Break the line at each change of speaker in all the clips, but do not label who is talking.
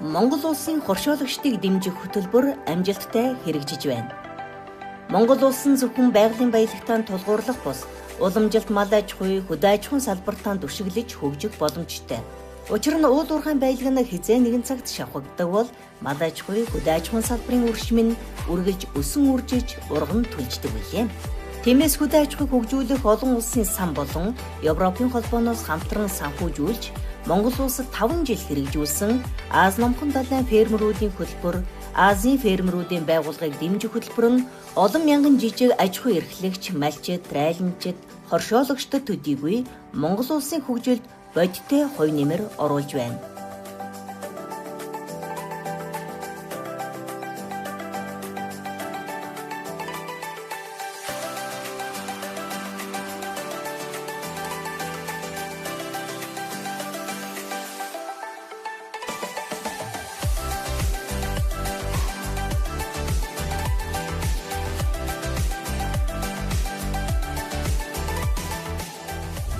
Монгол улсын хоршоолагчдыг дэмжих хөтөлбөр амжилттай хэрэгжиж байна. Монгол улс нь зөвхөн байгалийн баялагтаанд тулгуурлах бус, уламжилт мал аж ахуй, хөдөө аж ахуйн салбартаа түшиглэж хөгжих боломжтой. Учир нь уул уурхайн баялаг нь хизээ нэгэн цагт шавхагддаг бол мал аж ахуй, хөдөө аж ахуйн салбарын үржим нь үргэлж өсөн үржиж урган түлждэг билээ. Тиймээс хөдөө аж ахуйг хөгжүүлэх олон улсын сан болон Европын холбооноос хамтран санхүүжүүлж Монгол улсад 5 жил хэрэгжүүлсэн Аз номхон далайн фермерүүдийн хөтөлбөр, Азийн фермерүүдийн байгууллагыг дэмжих хөтөлбөр нь олон мянган жижиг аж ахуй эрхлэгч, малчид, райлинчид, хоршоолагчдод төдийгүй Монгол улсын хөгжилд бодиттой хувь нэмэр оруулж байна.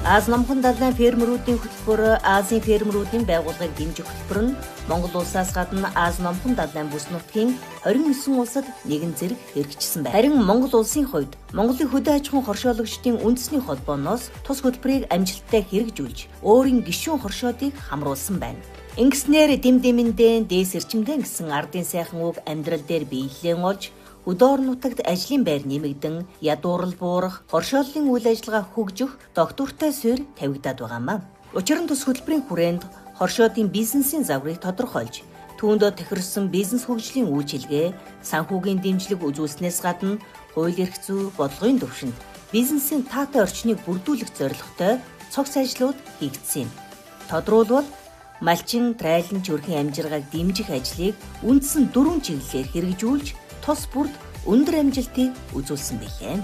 Аз номхон далайн фермерүүдийн хөтөлбөр, Азийн фермерүүдийн байгууллагыг дэмжих хөтөлбөр нь Монгол улсаас гадна Аз номхон далайн бүс нутгийн 29 улсад нэгэн зэрэг хэрэгжсэн байна. Харин Монгол улсын хувьд Монголын хөдөө аж ахуйн хоршоолагчдын үндэсний холбооноос тус хөтөлбөрийг амжилттай хэрэгжүүлж, өөрийн гишүүн хоршоодыг хамруулсан байна. Ингэснээр дэм дэмэндээ дээс эрчимдээ гэсэн ардын сайхан үг амьдрал дээр биелэн олж өдөр нутагт ажлын байр нэмэгдэн, ядуурл буурах, хоршооллын үйл ажиллагаа хөгжих доктортой суурь тавигдаад байгаамаа. Учир нь тус хөтөлбөрийн хүрээнд хоршоодын бизнесийн загварыг тодорхойлж, түүндөө тохирсон бизнес хөгжлийн үйлчилгээ, санхүүгийн дэмжлэг үзүүлснээс гадна хууль эрх зүй, бодлогын төвшөнд бизнесийн таатай орчныг бүрдүүлэх зорилготой цогц ажлууд хийгдсэн юм. Тодруулбал малчин, трайлан төрхийн амжиргааг дэмжих ажлыг үндсэн 4 чиглэлээр хэрэгжүүлж тус бүрд өндөр амжилтыг үзүүлсэн билээ.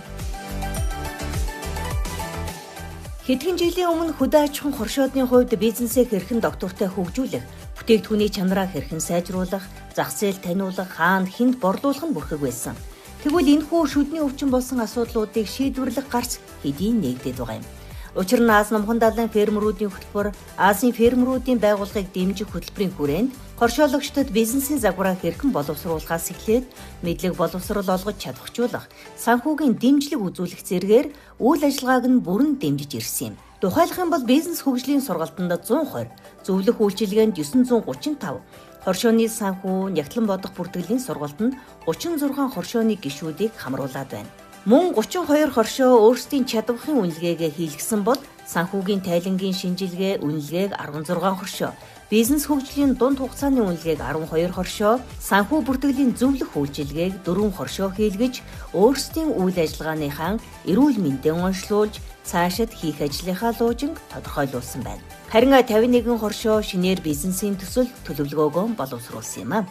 Хэдхэн жилийн өмнө хөдөө аж ахуйн хоршоодны хувьд бизнесээ хэрхэн доктортой хөгжүүлэх, бүтээгдэхүүний чанараа хэрхэн сайжруулах, зах зээл таниулах, хаана хэнд борлуулах нь бүрхэг байсан. Тэгвэл энэхүү шүдний өвчин болсон асуудлуудыг шийдвэрлэх гарц хэдийн нэгдээд байгаа юм. Учир нь Аз номхон далайн фермерүүдийн хөтөлбөр, Азийн фермерүүдийн байгууллагыг дэмжих хөтөлбөрийн хүрээнд хоршоолагчдод бизнесийн загвараа хэрхэн боловсруулахаас эхлээд мэдлэг боловсрол олгож чадахжуулах, санхүүгийн дэмжлэг үзүүлэх зэргээр үйл ажиллагааг нь бүрэн дэмжиж ирсэн юм. Тухайлах юм бол бизнес хөгжлийн сургалтанд 120, зөвлөх үйлчилгээнд 935, хоршооны санхүү, нягтлан бодох бүртгэлийн сургалтанд 36 хоршооны гишүүдийг хамруулад байна. Мөн 32 хоршоо өөрсдийн чадвархын үнэлгээгээ хийлгэсэн бол санхүүгийн тайлангийн шинжилгээ үнэлгээг 16 хоршоо, бизнес хөгжлийн дунд хугацааны үнэлгээг 12 хоршоо, санхүү бүртгэлийн зөвлөх үйлчилгээг 4 хоршоо хийлгэж өөрсдийн үйл ажиллагааныхаа эрүүл мэндээ онцлуулж цаашид хийх ажлынхаа луужинг тодорхойлуулсан байна. Харин 51 хоршоо шинээр бизнесийн төсөл төлөвлөгөөгөө боловсруулсан юм а.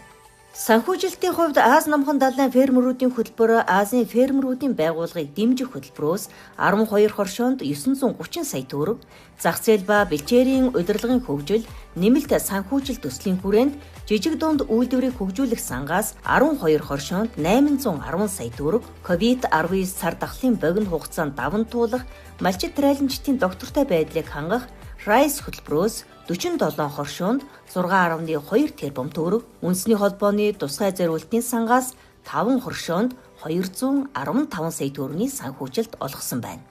Санхүүжилтийн хувьд Аз номхон далайн фермерүүдийн хөтөлбөр, Азийн фермерүүдийн байгууллагыг дэмжих хөтөлбөрөөс 12 хоршоонд 930 сая төгрөг, зах зээл ба бэлчээрийн удирдлагын хөгжил, нэмэлт санхүүжил төслийн хүрээнд жижиг дунд үйлдвэрийг хөгжүүлэх сангаас 12 хоршоонд 810 сая төгрөг, COVID-19 цар тахлын богино хугацаанд даван туулах, малчид трайланчдын доктортой байдлыг хангах Райс хөтөлбөрөөс 47 хоршоонд 6.2 тэрбум төгрөг, үндэсний холбооны тусгай зориултын сангаас 5 хоршоонд 215 сая төгрөгийн санхүүжилт олгосон байна.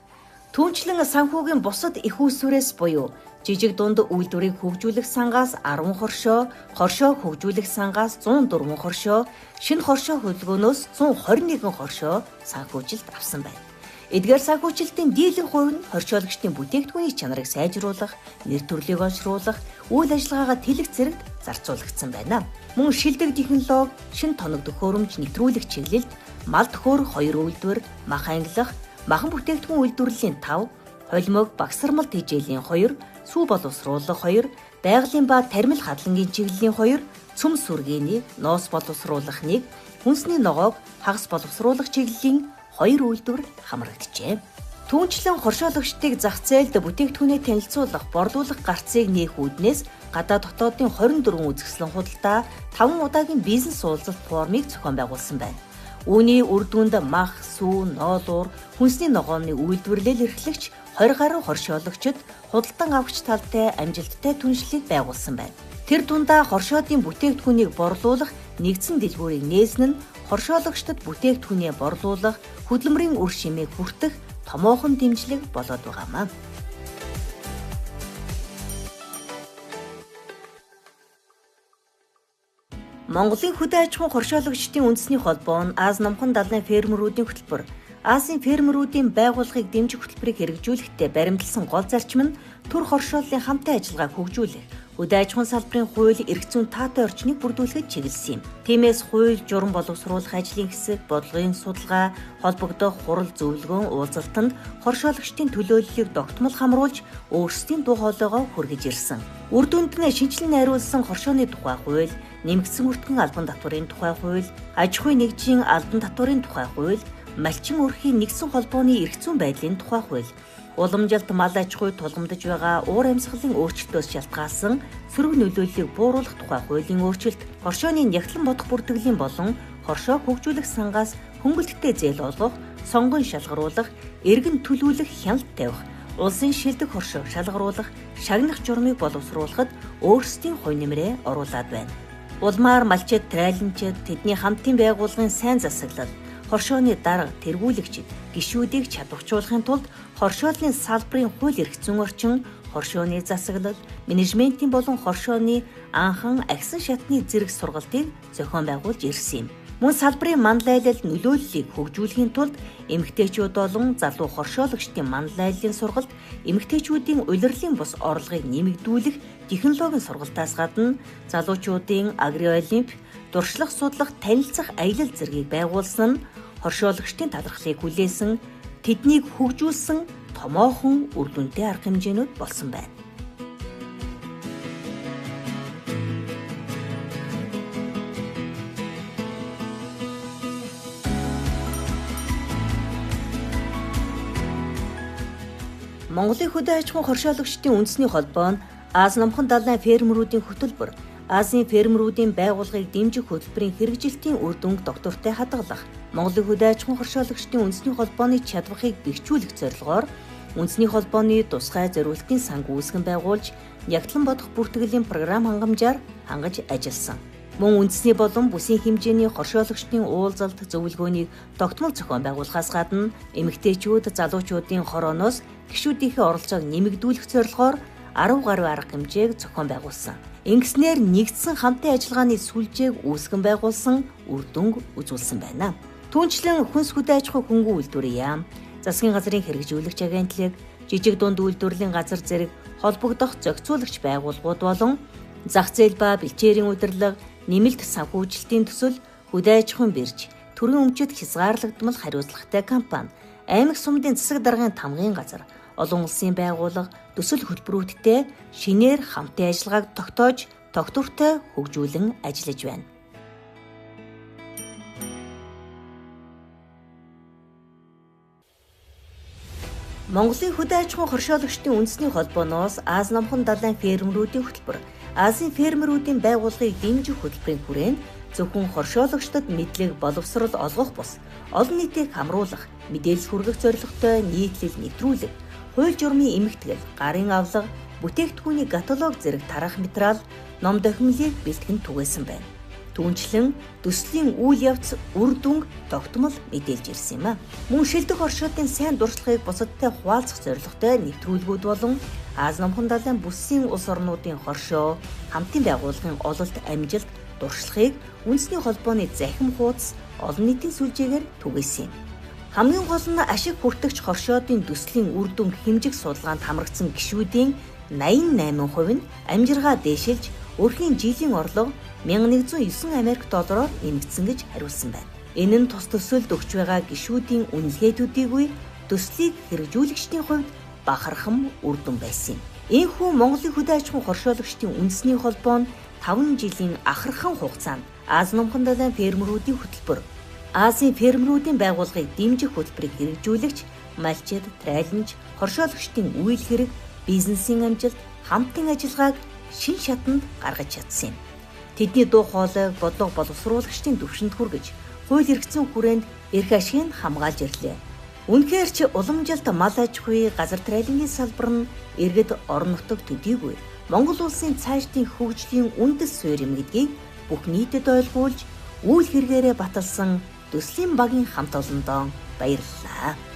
Түүнчлэн санхүүгийн бусад их үүсвэрээс буюу жижиг дунд үйлдвэрийг хөгжүүлэх сангаас 10 хоршоо, хоршоо хөгжүүлэх сангаас 104 хоршоо, шинэ хоршоо хөдөлгөөнөөс 121 хоршоо санхүүжилт авсан байна. Эдгээр санхүүжилтийн дийлэн хувь нь хоршоолагчдын бүтээгдэхүүний чанарыг сайжруулах, нэр төрлийг олшруулах, үйл ажиллагаагаа тэлэх зэрэгт зарцуулагдсан байна. Мөн шилдэг технологи, шинэ тоног төхөөрөмж нэвтрүүлэх чиглэлд мал төхөөрөх 2 үйлдвэр, мах ангилах, махан бүтээгдэхүүн үйлдвэрлэлийн 5, холимог багсармал тэжээлийн 2, сүү боловсруулах 2, байгалийн ба тармил хадлангийн чиглэлийн 2, цөм сүргийн 1, ноос боловсруулах 1, хүнсний ногоог хагас боловсруулах чиглэлийн 2 үйлдвэр хамрагджээ. Түүнчлэн хоршоолагчдыг зах зээлд бүтээгдэхүүнээ танилцуулах, борлуулах гарцыг нээх үүднээс гадаад дотоодын 24 үзэсгэлэн худалдаа 5 удаагийн бизнес уулзалт формыг зохион байгуулсан байна. Үүний үр дүнд мах, сүү, ноолуур, хүнсний ногооны үйлдвэрлэл эрхлэгч 20 гаруй хоршоолагчид худалдан авагч талтай амжилттай түншлэлийг байгуулсан байна. Тэр тундаа хоршоодын бүтээгдэхүүнийг борлуулах нэгдсэн дэлгүүрийг нээсэн нь хоршоологчдод бүтээгдэхүүнээ борлуулах, хөдөлмөрийн үр шимийг хүртэх томоохон дэмжлэг болоод байгаамаа. Монголын хөдөө аж ахуйн хоршоологчдын үндэсний холбоо нь Аз намхан далайн фермерүүдийн хөтөлбөр, Азийн фермерүүдийн байгууллагыг дэмжих хөтөлбөрийг хэрэгжүүлэхдээ баримтлсан гол зарчим нь төр хоршооллын хамтын ажиллагааг хөгжүүлэх, хөдөө аж ахуйн салбарын хууль эрх зүйн таатай орчныг бүрдүүлэхэд чиглэсэн юм. Тиймээс хууль журам боловсруулах ажлын хэсэг, бодлогын судалгаа, холбогдох хурал зөвлөгөөн уулзалтанд хоршоологчдын төлөөллийг тогтмол хамруулж өөрсдийн дуу хоолойгоо хүргэж ирсэн. Үр дүнд нь шинжилэн найруулсан хоршооны тухай хууль, нэмэгдсэн өртгөн албан татварын тухай хууль, аж ахуйн нэгжийн албан татварын тухай хууль, малчин өрхийн нэгдсэн холбооны эрх зүйн байдлын тухай хууль, уламжилт мал аж ахуй тулгамдж байгаа уур амьсгалын өөрчлөлтөөс шалтгаалсан сөрөг нөлөөллийг бууруулах тухай хуулийн өөрчлөлт, хоршооны нягтлан бодох бүртгэлийн болон хоршоо хөгжүүлэх сангаас хөнгөлөлттэй зээл олгох, сонгон шалгаруулах, эргэн төлүүлэх хяналт тавих, улсын шилдэг хоршоо шалгаруулах, шагнах журмыг боловсруулахад өөрсдийн хувь нэмрээ оруулаад байна. Улмаар малчид, трайланчид, тэдний хамтын байгууллагын сайн засаглал, хоршооны дарга, тэргүүлэгчид, гишүүдийг чадварчуулахын тулд хоршооллын салбарын хууль эрх зүйн орчин, хоршооны засаглал, менежментийн болон хоршооны анхан агсан шатны зэрэг сургалтыг зохион байгуулж ирсэн юм. Мөн салбарын манлайлал нөлөөллийг хөгжүүлэхийн тулд эмэгтэйчүүд болон залуу хоршоологчдын манлайллын сургалт, эмэгтэйчүүдийн улирлын бус орлогыг нэмэгдүүлэх технологийн сургалтаас гадна залуучуудын агриолимп, дуршлах судлах, танилцах аялал зэргийг байгуулсан нь хоршоологчдын талархлыг хүлээсэн, тэднийг хөгжүүлсэн томоохон үр дүнтэй арга хэмжээнүүд болсон байна. Монголын хөдөө аж ахуйн хоршоологчдын үндэсний холбоо нь Аз намхан далайн фермерүүдийн хөтөлбөр, Азийн фермерүүдийн байгууллагыг дэмжих хөтөлбөрийн хэрэгжилтийн үр дүнг доктортой хадгалах, Монголын хөдөө аж ахуйн хоршоологчдын үндэсний холбооны чадварыг бэхжүүлэх зорилгоор үндэсний холбооны тусгай зориултын санг үүсгэн байгуулж, нягтлан бодох бүртгэлийн програм хангамжаар хангаж ажилласан. Мөн үндэсний болон бүсийн хэмжээний хоршоологчдын уулзалт зөвлөгөөнийг тогтмол зохион байгуулахаас гадна эмэгтэйчүүд, залуучуудын хорооноос гишүүдийнхээ оролцоог нэмэгдүүлэх зорилгоор 10 гаруй арга хэмжээг зохион байгуулсан. Ингэснээр нэгдсэн хамтын ажиллагааны сүлжээг үүсгэн байгуулсан үр дүнг үзүүлсэн байна. Түүнчлэн хүнс хөдөө аж ахуй хөнгөн үйлдвэрийн яам, засгийн газрын хэрэгжүүлэгч агентлаг, жижиг дунд үйлдвэрлэлийн газар зэрэг холбогдох зохицуулагч байгууллагууд болон зах зээл ба бэлчээрийн удирдлага, нэмэлт санхүүжилтийн төсөл, хөдөө аж ахуйн бирж, төрийн өмчөд хязгаарлагдмал хариуцлагатай компани, аймаг сумдын засаг даргын тамгын газар, олон улсын байгууллага, төсөл хөтөлбөрүүдтэй шинээр хамтын ажиллагааг тогтоож, тогтвортой хөгжүүлэн ажиллаж байна. Монголын хөдөө аж ахуйн хоршоологчдын үндэсний холбооноос Аз намхан далайн фермерүүдийн хөтөлбөр, Азийн фермерүүдийн байгууллагыг дэмжих хөтөлбөрийн хүрээнд зөвхөн хоршоологчдод мэдлэг боловсрол олгох бус, олон нийтийг хамруулах, мэдээлэл хүргэх зорилготой нийтлэл нэвтрүүлэг, хууль журмын эмэгтгэл, гарын авлага, бүтээгдэхүүний каталог зэрэг тарах материал, ном дохимлыг бэлтгэн түгээсэн байна. Түүнчлэн төслийн үйл явц үр дүнг тогтмол мэдээлж ирсэн юм а. Мөн шилдэг хоршоодын сайн дуршлагыг бусадтай хуваалцах зорилготой нэвтрүүлгүүд болон Аз намхан далайн бүсийн улс орнуудын хоршоо, хамтын байгууллагын ололт амжилт, дуршлагыг үндэсний холбооны захим хуудас, олон нийтийн сүлжээгээр түгээсэн юм. Хамгийн гол нь ашиг хүртэгч хоршоодын төслийн үр дүн хэмжих судалгаанд хамрагдсан гишүүдийн 88% нь амжиргаа дээшилж, өрхийн жилийн орлого 1109 Америк доллараар нэмэгдсэн гэж хариулсан байна. Энэ нь тус төсөлд өгч байгаа гишүүдийн үнэлгээдүүдийг үе төслийг хэрэгжүүлэгчдийн хувьд бахархам үр дүн байсан юм. Ийхүү Монголын хөдөө аж ахуйн хоршоологчдын үндэсний холбоо нь 5 жилийн ахархан хугацаанд Аз намхан далайн фермерүүдийн хөтөлбөр, Азийн фермерүүдийн байгууллагыг дэмжих хөтөлбөрийг хэрэгжүүлэгч, малчид, трайланч, хоршоологчдын үйл хэрэг, бизнесийн амжилт, хамтын ажиллагааг шин шатанд гаргаж чадсан юм. Тэдний дуу хоолойг бодлого боловсруулагчдын түвшинд хүргэж, хууль эрх зүйн хүрээнд эрх ашигыг хамгаалж ирлээ. Үнэхээр ч уламжилт мал аж ахуй, газар тариалангийн салбар нь иргэд орон нутаг төдийгүй Монгол улсын цаашдын хөгжлийн үндэс суурь юм гэдгийг бүх нийтэд ойлгуулж, үйл хэрэгээрээ баталсан Төслийн багийн хамт олондоо баярлалаа.